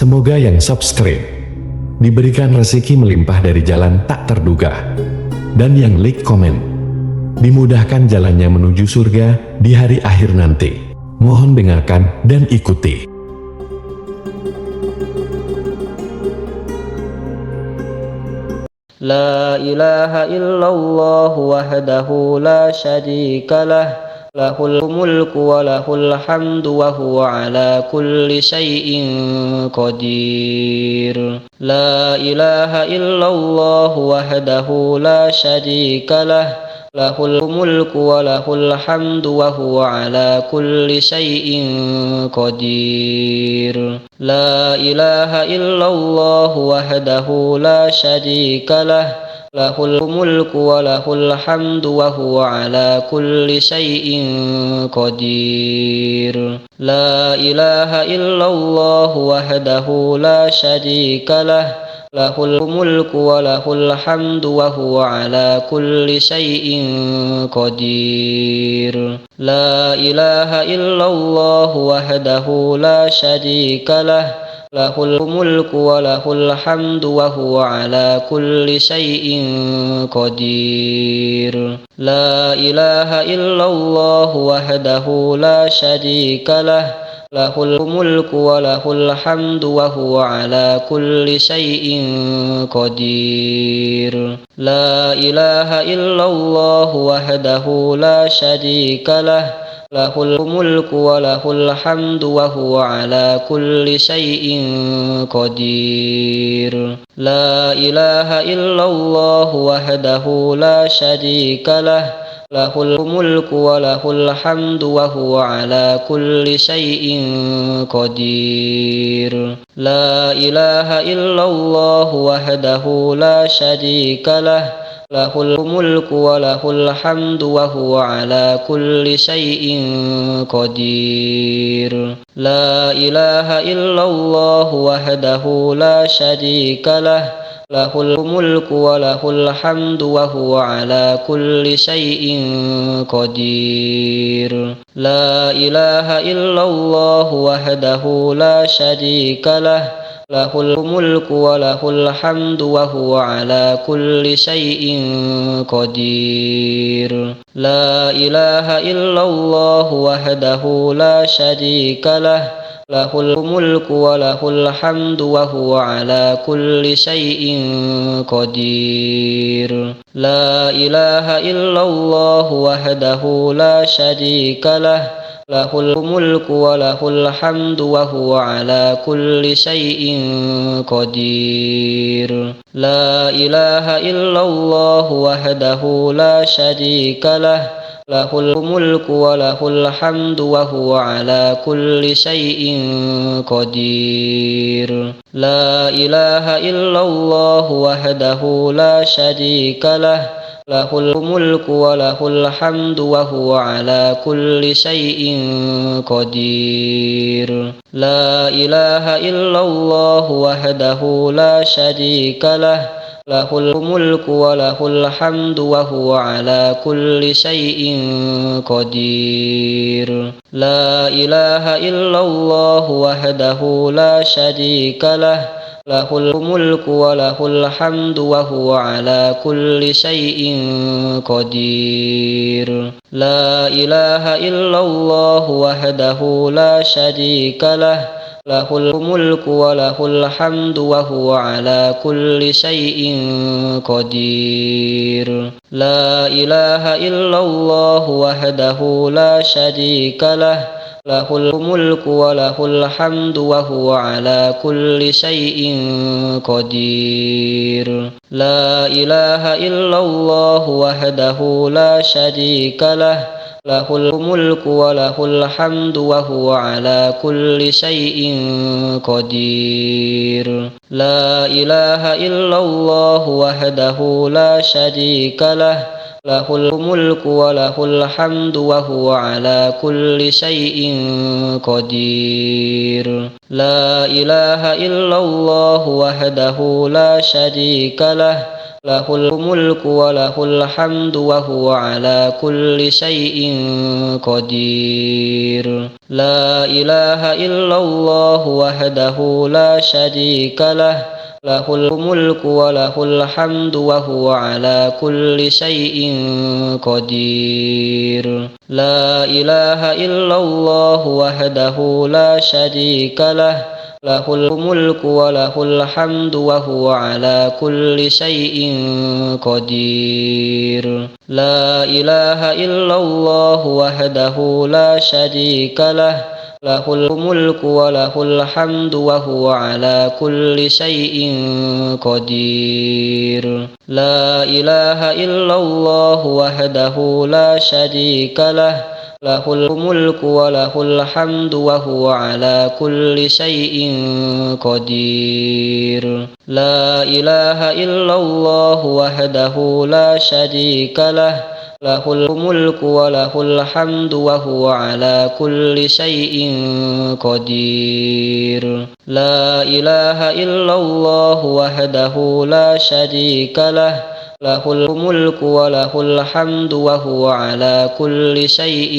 Semoga yang subscribe diberikan rezeki melimpah dari jalan tak terduga, dan yang like komen dimudahkan jalannya menuju surga di hari akhir nanti. Mohon dengarkan dan ikuti. La ilaha illallah wahdahu la syarika lah, lahul mulku wa lahul hamdu wa huwa ala kulli syai'in qadir. La ilaha illallah wahdahu la syarika lah, lahul mulku wa lahul hamdu wa huwa ala kulli syai'in qadir. La ilaha illallah wahdahu la syarika lah, lahul mulku wa lahul hamdu wa huwa ala kulli syai'in qadir. La ilaha illallah wahdahu la syarika lah, lahul mulku wa lahul hamdu wa huwa ala kulli syai'in qadir. La ilaha illallah wahdahu la syarika lah, lahul mulku wa lahul hamdu wa huwa ala kulli syai'in qadir. La ilaha illallah wahdahu la syarika lah, lahul mulku wa lahul hamdu wa huwa ala kulli syai'in qadir. La ilaha illallah wahdahu la syarika lah, lahul mulku wa lahul hamdu wa huwa ala kulli syai'in qadir. La ilaha illallah wahdahu la syarika lah, lahul mulku wa lahul hamdu wa huwa ala kulli syai'in qadir. La ilaha illallah wahdahu la syarika lah, lahul mulku wa lahul hamdu wa huwa ala kulli syai'in qadir. La ilaha illallah wahdahu la syarika lah, lahul mulku wa lahul hamdu wa huwa ala kulli syai'in qadir. La ilaha illallah wahdahu la syarika lah, lahul mulku wa lahul hamdu wa huwa ala kulli syai'in qadir. La ilaha illallah wahdahu la syarika lah, lahul mulku wa lahul hamdu wa huwa ala kulli syai'in qadir. La ilaha illallah wahdahu la syarika lah, lahul mulku wa lahul hamdu wa huwa ala kulli syai'in qadir. La ilaha illallah wahdahu la syarika lah, lahul mulku wa lahul hamdu wa huwa ala kulli syai'in qadir. La ilaha illallah wahdahu la syarika lah, lahul mulku wa lahul hamdu wa huwa ala kulli syai'in qadir. La ilaha illallah wahdahu la syarika lah, lahul mulku wa lahul hamdu wa huwa ala kulli syai'in qadir. La ilaha illallah wahdahu la syarika lah, lahul mulku wa lahul hamdu wa huwa ala kulli syai'in qadir. La ilaha illallah wahdahu la syarika lah, lahul mulku wa lahul hamdu wa huwa ala kulli syai'in qadir. La ilaha illallah wahdahu la syarika lah, lahul mulku wa lahul hamdu wa huwa ala kulli syai'in qadir. La ilaha illallah wahdahu la syarika lah, lahul mulku wa lahul hamdu wa huwa ala kulli syai'in qadir. La ilaha illallah wahdahu la syarika lah, lahul mulku wa lahul hamdu wa huwa ala kulli syai'in qadir. La ilaha illallah wahdahu la syarika lah, له الملك وله الحمد وهو على كل شيء قدير. لا إله إلا الله وحده لا شريك له، له الملك وله الحمد وهو على كل شيء قدير. لا إله إلا الله وحده لا شريك له، له الملك وله الحمد وهو على كل شيء قدير. لا إله إلا الله وحده لا شريك له، له الملك وله الحمد وهو على كل شيء قدير. لا إله إلا الله وحده لا شريك له، له الملك وله الحمد وهو على كل شيء قدير. لا إله إلا الله وحده لا شريك له، له الملك وله الحمد وهو على كل شيء قدير. لا إله إلا الله وحده لا شريك له، له الملك وله الحمد وهو على كل شيء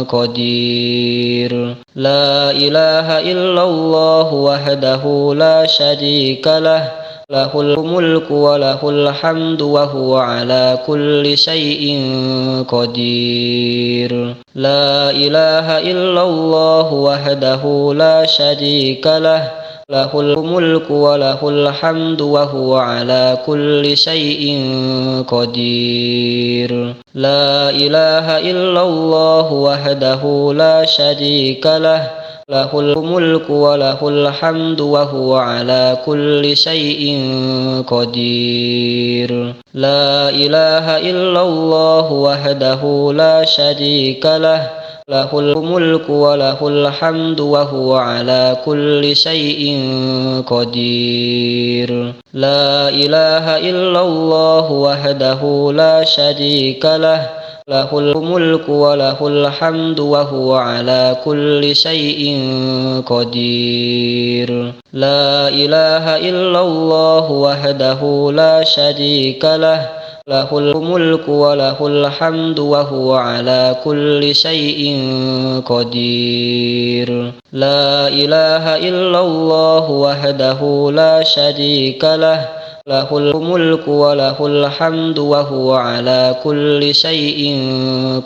قدير. لا إله إلا الله وحده لا شريك له، له الملك وله الحمد وهو على كل شيء قدير. لا إله إلا الله وحده لا شريك له، له الملك وله الحمد وهو على كل شيء قدير. لا إله إلا الله وحده لا شريك له، له الملك وله الحمد وهو على كل شيء قدير. لا إله إلا الله وحده لا شريك له، له الملك وله الحمد وهو على كل شيء قدير. لا إله إلا الله وحده لا شريك له، له الملك وله الحمد وهو على كل شيء قدير. لا إله إلا الله وحده لا شريك له، له الملك وله الحمد وهو على كل شيء قدير. لا إله إلا الله وحده لا شريك له، له الملك وله الحمد وهو على كل شيء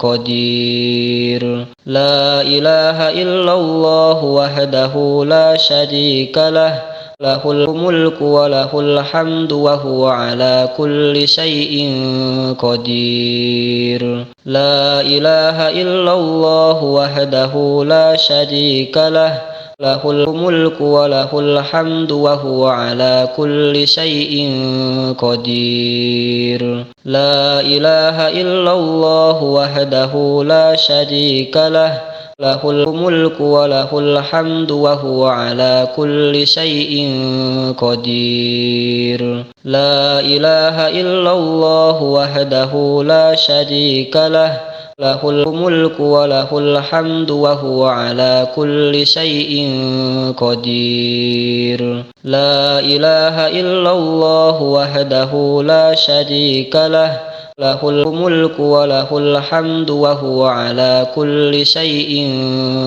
قدير. لا إله إلا الله وحده لا شريك له، له الملك وله الحمد وهو على كل شيء قدير. لا إله إلا الله وحده لا شريك له، له الملك وله الحمد وهو على كل شيء قدير. لا إله إلا الله وحده لا شريك له، له الملك وله الحمد وهو على كل شيء قدير. لا إله إلا الله وحده لا شريك له، له الملك وله الحمد وهو على كل شيء قدير. لا إله إلا الله وحده لا شريك له، له الملك وله الحمد وهو على كل شيء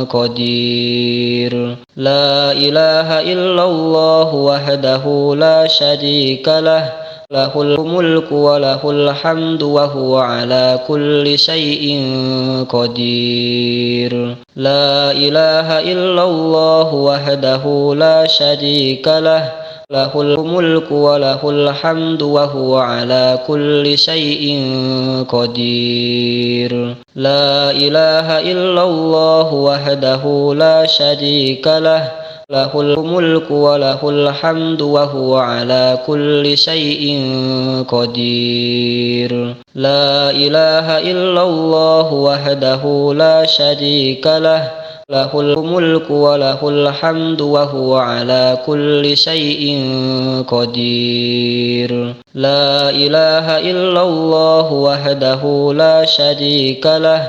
قدير. لا إله إلا الله وحده لا شريك له، له الملك وله الحمد وهو على كل شيء قدير. لا إله إلا الله وحده لا شريك له، له الملك وله الحمد وهو على كل شيء قدير. لا إله إلا الله وحده لا شريك له، له الملك وله الحمد وهو على كل شيء قدير. لا إله إلا الله وحده لا شريك له، له الملك وله الحمد وهو على كل شيء قدير. لا إله إلا الله وحده لا شريك له،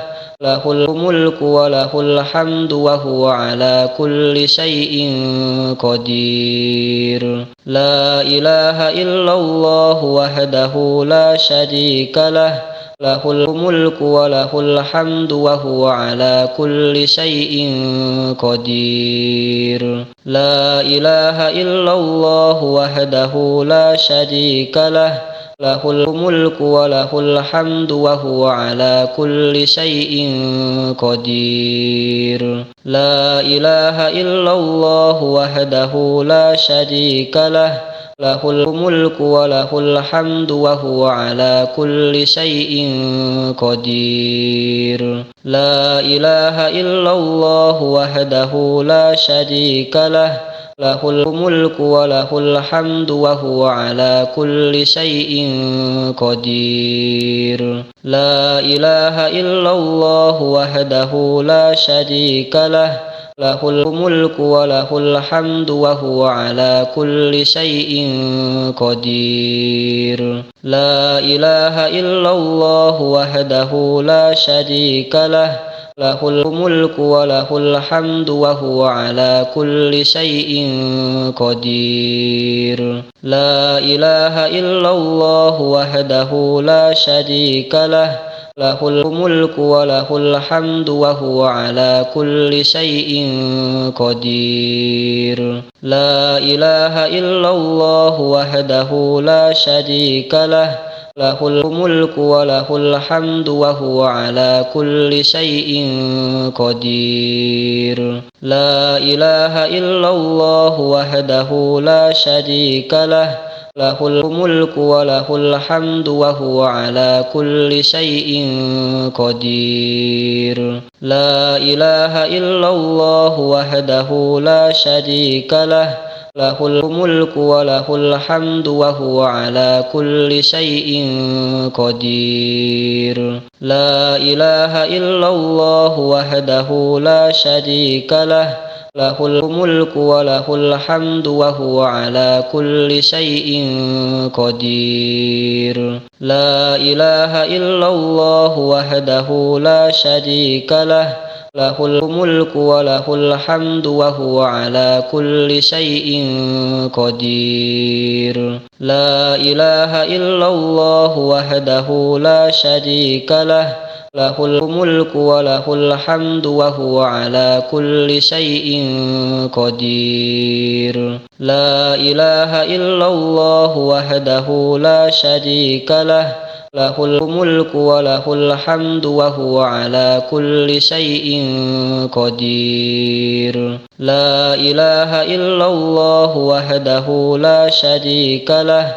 lahul mulku wa lahul hamdu wa huwa ala kulli syai'in qadir. La ilaha illallah wahdahu la syarika lah, lahul mulku wa lahul hamdu wa huwa ala kulli syai'in qadir. La ilaha illallah wahdahu la syarika lah, lahul mulku wa lahul hamdu wa huwa ala kulli syai'in qadir. La ilaha illallah wahdahu la syarika lah, lahul mulku wa lahul hamdu wa huwa ala kulli syai'in qadir. La ilaha illallah wahdahu la syarika lah, lahul mulku wa lahul hamdu wa huwa ala kulli syai'in qadir. La ilaha illallah wahdahu la syarika lah, lahul mulku wa lahul hamdu wa huwa ala kulli syai'in qadir. La ilaha illallah wahdahu la syarika lah, lahul mulku wa lahul hamdu wa huwa ala kulli syai'in qadir. La ilaha illallah wahdahu la syarika lah, lahul mulku wa lahul hamdu wa huwa ala kulli syai'in qadir. La ilaha illallah wahdahu la syarika lah, lahul mulku wa lahul hamdu wa huwa ala kulli syai'in qadir. La ilaha illallah wahdahu la syarika lah, lahul mulku wa lahul hamdu wa huwa ala kulli syai'in qadir. La ilaha illallah wahdahu la syarika lah, lahul mulku wa lahul hamdu wa huwa ala kulli syai'in qadir. La ilaha illallah wahdahu la syarika lah, lahul mulku wa lahul hamdu wa huwa ala kulli syai'in qadir. La ilaha illallah wahdahu la syarika lah, lahul mulku wa lahul hamdu wa huwa ala kulli syai'in qadir. La ilaha illallah wahdahu la syarika lah, lahul mulku wa lahul hamdu wa huwa ala kulli syai'in qadir. La ilaha illallah wahdahu la syarika lah, lahul mulku wa lahul hamdu wa huwa ala kulli syai'in qadir. La ilaha illallah wahdahu la syarika lah,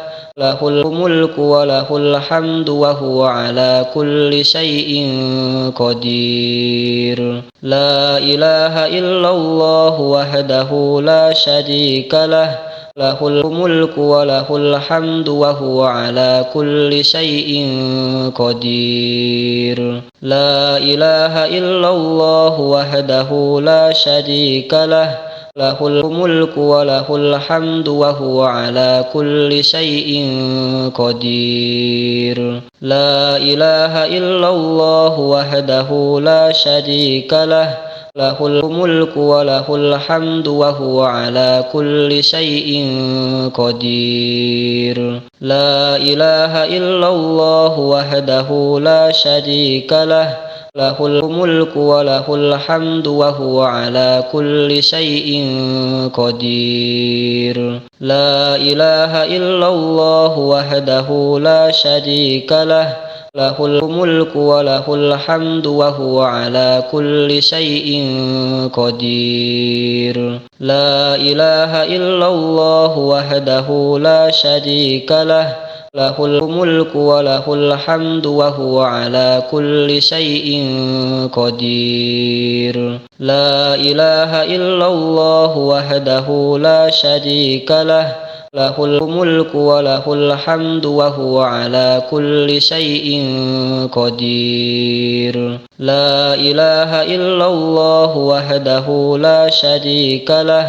lahul mulku wa lahul hamdu wa huwa ala kulli syai'in qadir. La ilaha illallah wahdahu la syarika lah, lahul mulku wa lahul hamdu wa huwa ala kulli syai'in qadir. La ilaha illallah wahdahu la syarika lah, lahul mulku wa lahul hamdu wa huwa ala kulli syai'in qadir. La ilaha illallah wahdahu la syarika lah, lahul mulku wa lahul hamdu wa huwa ala kulli syai'in qadir. La ilaha illallah wahdahu la syarika lah, lahul mulku wa lahul hamdu wa huwa ala kulli syai'in qadir. La ilaha illallah wahdahu la syarika lah, lahul mulku wa lahul hamdu wa huwa ala kulli syai'in qadir. La ilaha illallah wahdahu la syarika lah, lahul mulku wa lahul hamdu wa huwa ala kulli syai'in qadir. La ilaha illallah wahdahu la syarika lah, lahul mulku wa lahul hamdu wa huwa ala kulli syai'in qadir. La ilaha illallah wahdahu la syarika lah,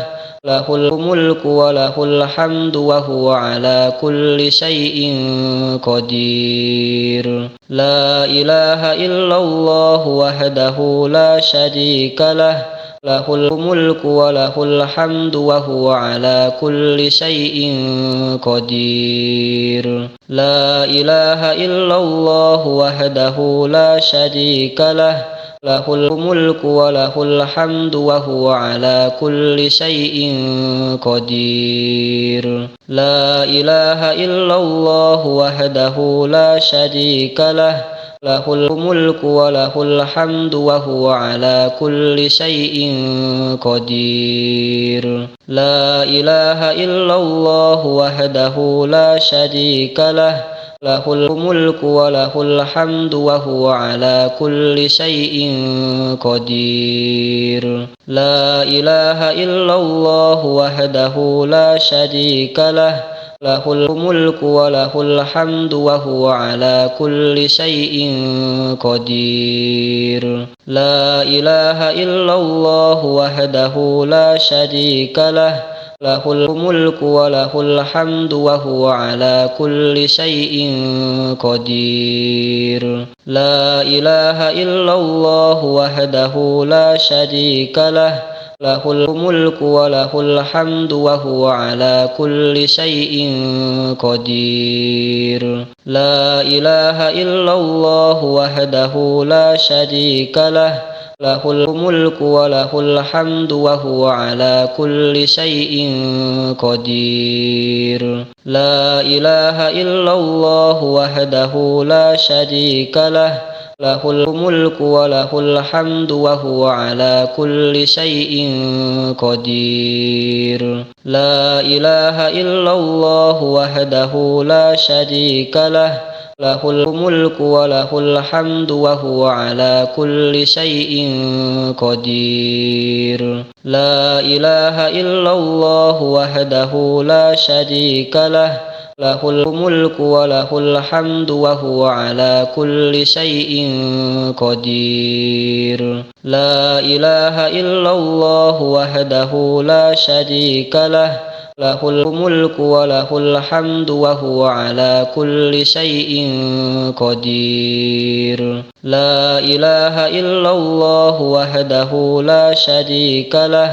lahul mulku wa lahul hamdu wa huwa ala kulli syai'in qadir. La ilaha illallah wahdahu la syarika lah, lahul mulku wa lahul hamdu wa huwa ala kulli syai'in qadir. La ilaha illallah wahdahu la syarika lah, lahul mulku wa lahul hamdu wa huwa ala kulli syai'in qadir. La ilaha illallah wahdahu la syarika lah, lahul mulku wa lahul hamdu wa huwa ala kulli syai'in qadir. La ilaha illallah wahdahu la syarika lah, lahul mulku wa lahul hamdu wa huwa ala kulli syai'in qadir. La ilaha illallah wahdahu la syarika lah, lahul mulku wa lahul hamdu wa huwa ala kulli syai'in qadir. La ilaha illallah wahdahu la syarika lah, lahul mulku wa lahul hamdu wa huwa ala kulli syai'in qadir. La ilaha illallah wahdahu la syarika lah, lahul mulku wa lahul hamdu wa huwa ala kulli syai'in qadir. La ilaha illallah wahdahu la syarika lah, lahul mulku wa lahul hamdu wa huwa ala kulli syai'in qadir. La ilaha illallah wahdahu la syarika lah, lahul mulku wa lahul hamdu wa huwa ala kulli syai'in qadir. La ilaha illallah wahdahu la syarika lah, lahul mulku wa lahul hamdu wa huwa ala kulli syai'in qadir. La ilaha illallah wahdahu la syarika lah, lahul mulku wa lahul hamdu wa huwa ala kulli syai'in qadir. La ilaha illallah wahdahu la syarika lah, lahul mulku wa lahul hamdu wa huwa ala kulli syai'in qadir. La ilaha illallah wahdahu la syarika lah,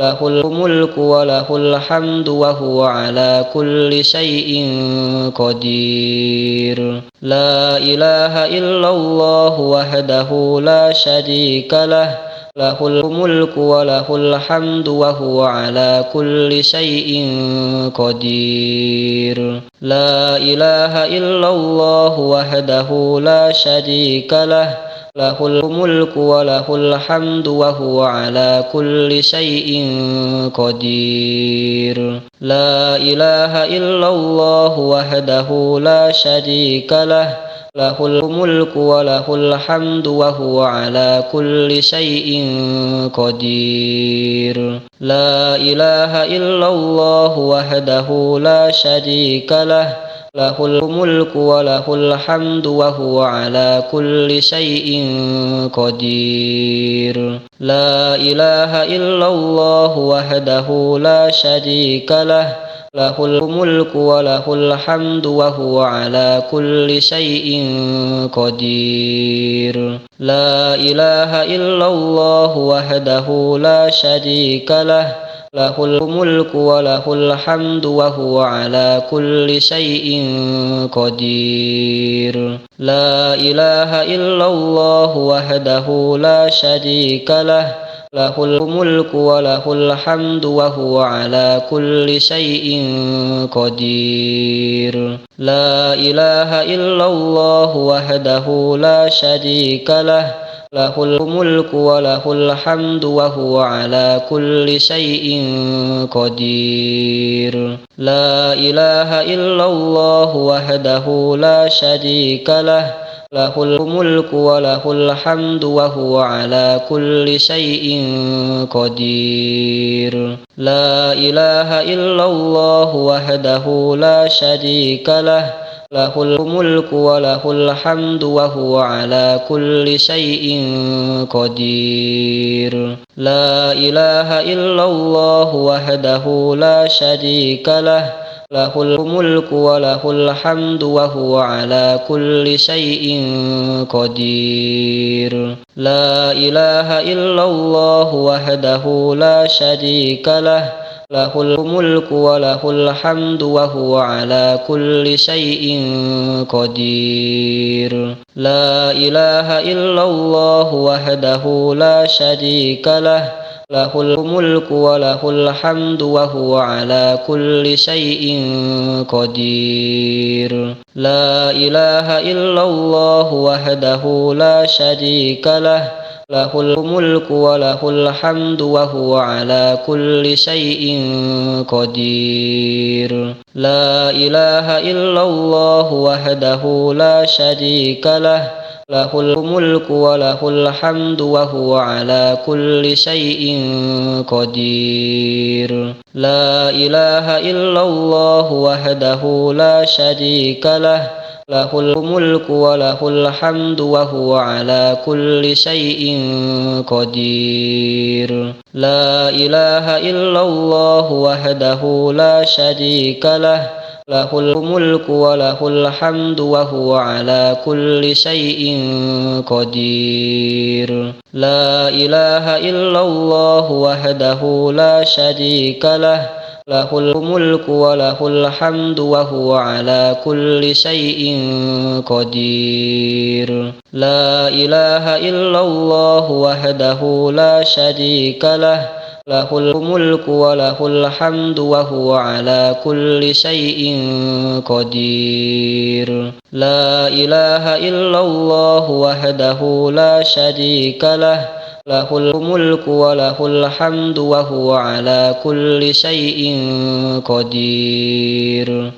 lahul mulku wa lahul hamdu wa huwa ala kulli syai'in qadir. La ilaha illallah wahdahu la syarika lah, lahul mulku wa lahul hamdu wa huwa ala kulli syai'in qadir. La ilaha illallah wahdahu la syarika lah, lahul mulku wa lahul hamdu wa huwa ala kulli syai'in qadir. La ilaha illallah wahdahu la syarika lah, lahul mulku wa lahul hamdu wa huwa ala kulli syai'in qadir. La ilaha illallah wahdahu la syarika lah, lahul mulku wa lahul hamdu wa huwa ala kulli syai'in qadir. La ilaha illallah wahdahu la syarika lah, lahul mulku wa lahul hamdu wa huwa ala kulli syai'in qadir. La ilaha illallah wahdahu la syarika lah, lahul mulku wa lahul hamdu wa huwa ala kulli syai'in qadir. La ilaha illallah wahdahu la syarika lah, lahul mulku wa lahul hamdu wa huwa ala kulli syai'in qadir. La ilaha illallah wahdahu la syarika lah, lahul mulku wa lahul hamdu wa huwa ala kulli syai'in qadir. La ilaha illallah wahdahu la syarika lah, lahul mulku wa lahul hamdu wa huwa ala kulli syai'in qadir. La ilaha illallah wahdahu la syarika lah, له الملك وله الحمد وهو على كل شيء قدير. لا إله إلا الله وحده لا شريك له، له الملك وله الحمد وهو على كل شيء قدير. لا إله إلا الله وحده لا شريك له، له الملك وله الحمد وهو على كل شيء قدير. لا إله إلا الله وحده لا شريك له، له الملك وله الحمد وهو على كل شيء قدير. لا إله إلا الله وحده لا شريك له، له الملك وله الحمد وهو على كل شيء قدير. لا إله إلا الله وحده لا شريك له، له الملك وله الحمد وهو على كل شيء قدير. لا إله إلا الله وحده لا شريك له، له الملك وله الحمد وهو على كل شيء قدير. لا إله إلا الله وحده لا شريك له، له الملك وله الحمد وهو على كل شيء قدير. لا إله إلا الله وحده لا شريك له، له الملك وله الحمد وهو على كل شيء قدير. لا إله إلا الله وحده لا شريك له، له الملك وله الحمد وهو على كل شيء قدير. لا إله إلا الله وحده لا شريك له، له الملك وله الحمد وهو على كل شيء قدير.